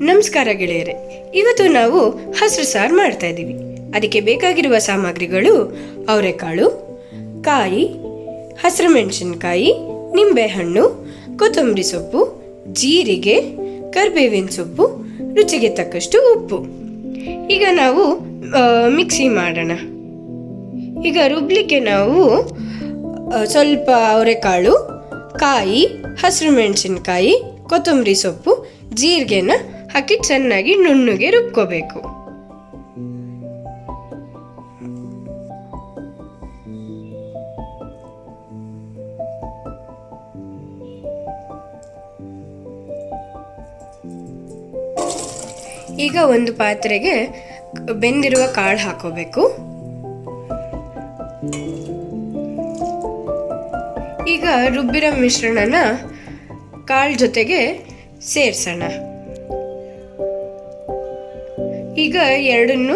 ನಮಸ್ಕಾರ ಗೆಳೆಯರೆ, ಇವತ್ತು ನಾವು ಹಸಿರು ಸಾರು ಮಾಡ್ತಾ ಇದ್ದೀವಿ. ಅದಕ್ಕೆ ಬೇಕಾಗಿರುವ ಸಾಮಗ್ರಿಗಳು ಅವರೆಕಾಳು, ಕಾಯಿ, ಹಸಿರು ಮೆಣಸಿನಕಾಯಿ, ನಿಂಬೆಹಣ್ಣು, ಕೊತ್ತಂಬರಿ ಸೊಪ್ಪು, ಜೀರಿಗೆ, ಕರಿಬೇವಿನ ಸೊಪ್ಪು, ರುಚಿಗೆ ತಕ್ಕಷ್ಟು ಉಪ್ಪು. ಈಗ ನಾವು ಮಿಕ್ಸಿ ಮಾಡೋಣ. ಈಗ ರುಬ್ಲಿಕ್ಕೆ ನಾವು ಸ್ವಲ್ಪ ಅವರೆಕಾಳು, ಕಾಯಿ, ಹಸಿರು ಮೆಣಸಿನಕಾಯಿ, ಕೊತ್ತಂಬರಿ ಸೊಪ್ಪು, ಜೀರಿಗೆನ ಹಾಕಿ ಚೆನ್ನಾಗಿ ನುಣ್ಣಗೆ ರುಬ್ಕೋಬೇಕು. ಈಗ ಒಂದು ಪಾತ್ರೆಗೆ ಬೆಂದಿರುವ ಕಾಳು ಹಾಕೋಬೇಕು. ಈಗ ರುಬ್ಬಿರೋ ಮಿಶ್ರಣನ ಕಾಳು ಜೊತೆಗೆ ಸೇರಿಸೋಣ. ಈಗ ಎರಡನ್ನು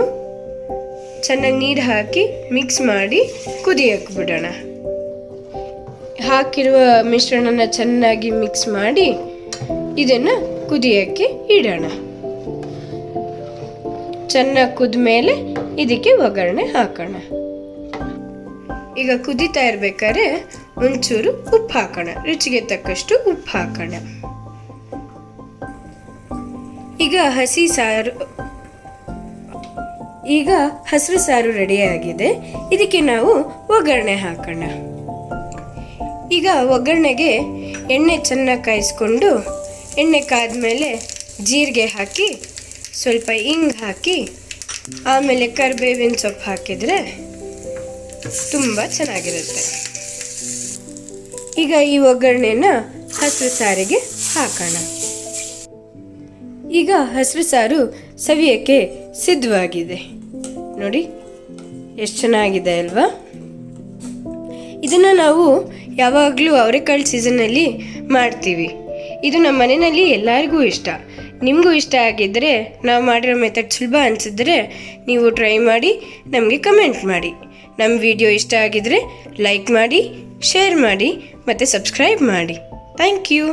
ಚೆನ್ನಾಗಿ ನೀರು ಹಾಕಿ ಮಿಕ್ಸ್ ಮಾಡಿ ಕುದಿಯಕ್ಕೆ ಬಿಡೋಣ. ಹಾಕಿರುವ ಮಿಶ್ರಣನ ಚೆನ್ನಾಗಿ ಮಿಕ್ಸ್ ಮಾಡಿ ಇದನ್ನು ಕುದಿಯೋಕ್ಕೆ ಇಡೋಣ. ಚೆನ್ನಾಗಿ ಕುದ ಮೇಲೆ ಇದಕ್ಕೆ ಒಗ್ಗರಣೆ ಹಾಕೋಣ. ಈಗ ಕುದೀತಾ ಇರ್ಬೇಕಾದ್ರೆ ಒಂಚೂರು ಉಪ್ಪು ಹಾಕೋಣ. ರುಚಿಗೆ ತಕ್ಕಷ್ಟು ಉಪ್ಪು ಹಾಕೋಣ. ಈಗ ಹಸಿರು ಸಾರು ರೆಡಿಯಾಗಿದೆ. ಇದಕ್ಕೆ ನಾವು ಒಗ್ಗರಣೆ ಹಾಕೋಣ. ಈಗ ಒಗ್ಗರಣೆಗೆ ಎಣ್ಣೆ ಚೆನ್ನಾಗಿ ಕಾಯಿಸ್ಕೊಂಡು, ಎಣ್ಣೆ ಕಾದ್ಮೇಲೆ ಜೀರಿಗೆ ಹಾಕಿ, ಸ್ವಲ್ಪ ಹಿಂಗೆ ಹಾಕಿ, ಆಮೇಲೆ ಕರಿಬೇವಿನ ಸೊಪ್ಪು ಹಾಕಿದರೆ ತುಂಬ ಚೆನ್ನಾಗಿರುತ್ತೆ. ಈಗ ಈ ಒಗ್ಗರಣೆನ ಹಸಿರು ಸಾರಿಗೆ ಹಾಕೋಣ. ಈಗ ಹಸಿರು ಸಾರು ಸವಿಯೋಕ್ಕೆ ಸಿದ್ಧವಾಗಿದೆ. ನೋಡಿ ಎಷ್ಟು ಚೆನ್ನಾಗಿದೆ ಅಲ್ವಾ? ಇದನ್ನು ನಾವು ಯಾವಾಗಲೂ ಅವರೆಕಾಳು ಸೀಸನ್ನಲ್ಲಿ ಮಾಡ್ತೀವಿ. ಇದು ನಮ್ಮ ಮನೆಯಲ್ಲಿ ಎಲ್ಲರಿಗೂ ಇಷ್ಟ. ನಿಮಗೂ ಇಷ್ಟ ಆಗಿದ್ದರೆ, ನಾವು ಮಾಡಿರೋ ಮೆಥಡ್ ಸುಲಭ ಅನಿಸಿದ್ರೆ ನೀವು ಟ್ರೈ ಮಾಡಿ ನಮಗೆ ಕಮೆಂಟ್ ಮಾಡಿ. ನಮ್ಮ ವಿಡಿಯೋ ಇಷ್ಟ ಆಗಿದ್ರೆ ಲೈಕ್ ಮಾಡಿ, ಶೇರ್ ಮಾಡಿ ಮತ್ತು ಸಬ್ಸ್ಕ್ರೈಬ್ ಮಾಡಿ. Thank you.